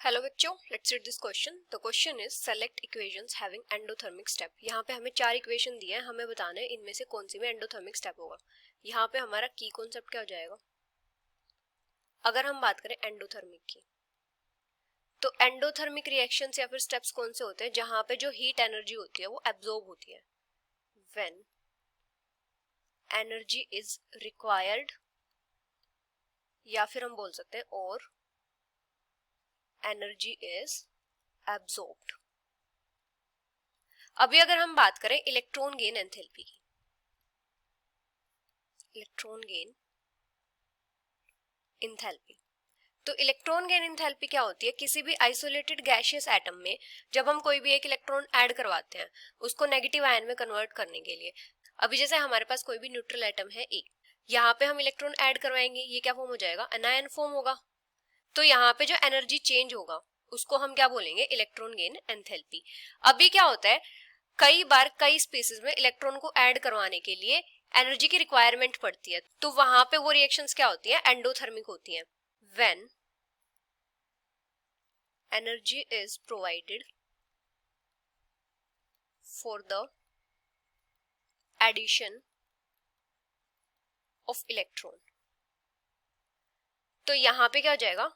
Hello बच्चों, let's read this question. The question is select equations having endothermic step. यहाँ पे हमें 4 equation दिए हैं, हमें बताना है इनमें से कौन सी में एंडोथर्मिक स्टेप होगा। यहाँ पे हमारा की कॉन्सेप्ट क्या हो जाएगा। अगर हम बात करें एंडोथर्मिक की, तो एंडोथर्मिक रिएक्शंस या फिर स्टेप्स कौन से होते हैं जहां पे जो हीट एनर्जी होती है वो एब्जॉर्ब होती है। व्हेन एनर्जी इज रिक्वायर्ड, या फिर हम बोल सकते हैं और एनर्जी इज एब्जॉर्ब्ड। अभी अगर हम बात करें इलेक्ट्रॉन गेन एंथैल्पी की, इलेक्ट्रॉन गेन इंथैल्पी, तो इलेक्ट्रॉन गेन इंथैल्पी क्या होती है। किसी भी आइसोलेटेड गैसियस एटम में जब हम कोई भी एक इलेक्ट्रॉन ऐड करवाते हैं उसको नेगेटिव आयन में कन्वर्ट करने के लिए, अभी जैसे हमारे पास कोई भी न्यूट्रल एटम है ए, यहाँ पे हम इलेक्ट्रॉन ऐड करवाएंगे, ये क्या फॉर्म हो जाएगा, एनायन फॉर्म होगा। तो यहाँ पे जो एनर्जी चेंज होगा उसको हम क्या बोलेंगे, इलेक्ट्रॉन गेन एंथैल्पी। अभी क्या होता है, कई बार कई स्पीसीज में इलेक्ट्रॉन को ऐड करवाने के लिए एनर्जी की रिक्वायरमेंट पड़ती है, तो वहां पे वो रिएक्शंस क्या होती है, एंडोथर्मिक होती है। When energy is provided for the addition of electron, तो यहां पे क्या हो जाएगा,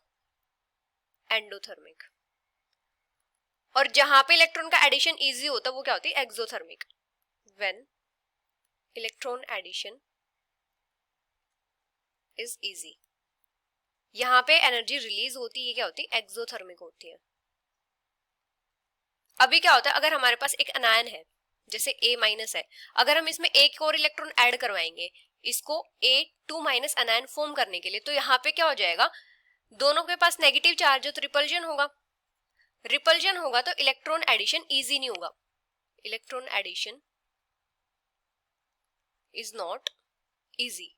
एंडोथर्मिक। और जहां पे इलेक्ट्रॉन का एडिशन इजी होता है वो क्या होती है, exothermic. When electron addition is easy, यहां पे एनर्जी रिलीज होती है, ये क्या होती है, एक्सोथर्मिक होती है। अभी क्या होता है, अगर हमारे पास एक अनायन है जैसे A माइनस है, अगर हम इसमें एक और इलेक्ट्रॉन ऐड करवाएंगे इसको A2 माइनस अनायन फॉर्म करने के लिए, तो यहाँ पे क्या हो जाएगा, दोनों के पास नेगेटिव चार्ज है तो रिपल्जन होगा। रिपल्जन होगा तो इलेक्ट्रॉन एडिशन इजी नहीं होगा, electron addition is not easy.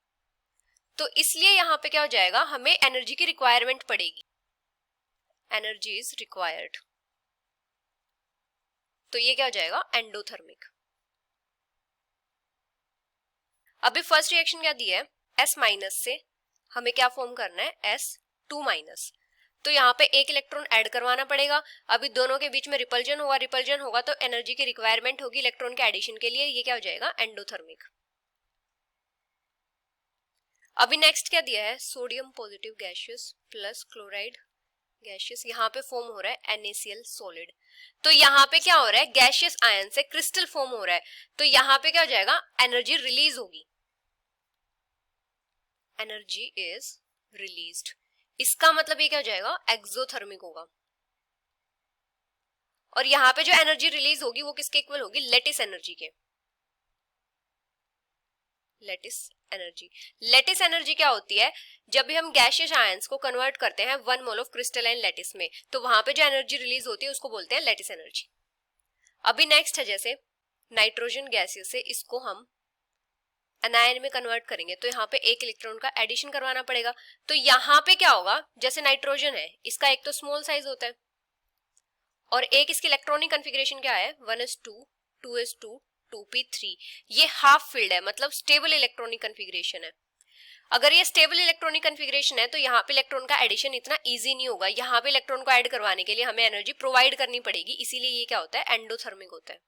तो इसलिए यहाँ पे क्या हो जाएगा, हमें एनर्जी की रिक्वायरमेंट पड़ेगी, एनर्जी इज रिक्वायर्ड, तो ये क्या हो जाएगा, एंडोथर्मिक। अभी फर्स्ट रिएक्शन क्या दिया है, S माइनस से हमें क्या फॉर्म करना है, S2 माइनस, तो यहाँ पे एक इलेक्ट्रॉन ऐड करवाना पड़ेगा। अभी दोनों के बीच में रिपल्जन होगा, रिपल्जन होगा तो एनर्जी की रिक्वायरमेंट होगी इलेक्ट्रॉन के एडिशन के लिए, ये क्या हो जाएगा, एंडोथर्मिक। अभी नेक्स्ट क्या दिया है, sodium positive gaseous plus chloride gaseous, यहाँ पे फॉर्म हो रहा है NaCl सॉलिड, तो यहाँ पे क्या हो रहा है, गैसियस आयन से क्रिस्टल फॉर्म हो रहा है, तो यहाँ पे क्या हो जाएगा, एनर्जी रिलीज होगी, एनर्जी इज रिलीज्ड। इसका मतलब ये क्या हो जाएगा, एक्सोथर्मिक होगा। और यहाँ पे जो एनर्जी रिलीज होगी वो किसके इक्वल होगी, लेटिस एनर्जी के। लेटिस एनर्जी, लेटिस एनर्जी क्या होती है, जब भी हम गैसियस आयंस को कन्वर्ट करते हैं 1 मोल ऑफ क्रिस्टलाइन लेटिस में, तो वहां पे जो एनर्जी रिलीज होती है उसको बोलते हैं लेटिस एनर्जी। अभी नेक्स्ट है जैसे नाइट्रोजन गैसियस से इसको हम एनायन में कन्वर्ट करेंगे, तो यहाँ पे एक इलेक्ट्रॉन का एडिशन करवाना पड़ेगा, तो यहाँ पे क्या होगा, जैसे नाइट्रोजन है इसका एक तो स्मॉल साइज होता है और एक इसकी इलेक्ट्रॉनिक कॉन्फ़िगरेशन क्या है, 1s2 2s2 2p3, ये हाफ फील्ड है, मतलब स्टेबल इलेक्ट्रॉनिक कॉन्फ़िगरेशन है। अगर ये स्टेबल इलेक्ट्रॉनिक कॉन्फ़िगरेशन है तो यहाँ पे इलेक्ट्रॉन का एडिशन इतना इजी नहीं होगा, यहाँ पे इलेक्ट्रॉन को ऐड करवाने के लिए हमें एनर्जी प्रोवाइड करनी पड़ेगी, इसीलिए ये क्या होता है, एंडोथर्मिक होता है।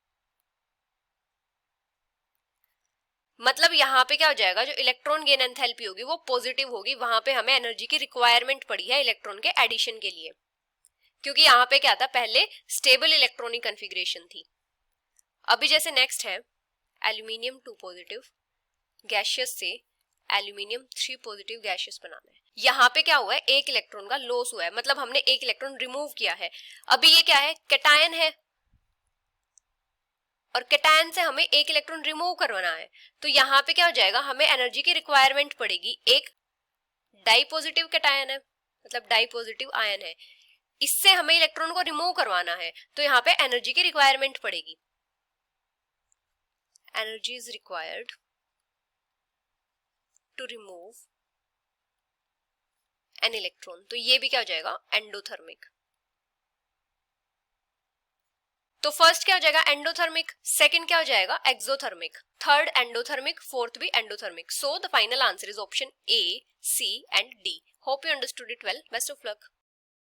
मतलब यहाँ पे क्या हो जाएगा, जो इलेक्ट्रॉन गेन एंथैल्पी होगी वो पॉजिटिव होगी, वहां पे हमें एनर्जी की रिक्वायरमेंट पड़ी है इलेक्ट्रॉन के एडिशन के लिए, क्योंकि यहाँ पे क्या था, पहले स्टेबल इलेक्ट्रॉनिक कॉन्फ़िगरेशन थी। अभी जैसे नेक्स्ट है एल्यूमिनियम 2 पॉजिटिव गैसियस से एल्यूमिनियम 3 पॉजिटिव गैसियस बनाना है। यहाँ पे क्या हुआ है, एक इलेक्ट्रॉन का लॉस हुआ है, मतलब हमने एक इलेक्ट्रॉन रिमूव किया है। अभी ये क्या है, कैटायन है और कैटायन से हमें एक इलेक्ट्रॉन रिमूव करवाना है, तो यहाँ पे क्या हो जाएगा, हमें एनर्जी की रिक्वायरमेंट पड़ेगी। एक डाई पॉजिटिव कैटायन है, मतलब डाई पॉजिटिव आयन है, इससे हमें इलेक्ट्रॉन को रिमूव करवाना है, तो यहाँ पे एनर्जी की रिक्वायरमेंट पड़ेगी, energy is required to remove an electron, तो ये भी क्या हो जाएगा, एंडोथर्मिक। तो फर्स्ट क्या हो जाएगा, एंडोथर्मिक, सेकंड क्या हो जाएगा, एक्सोथर्मिक, थर्ड एंडोथर्मिक, फोर्थ भी endothermic. So the final answer is option A, C and D। Hope you understood it well, best of luck.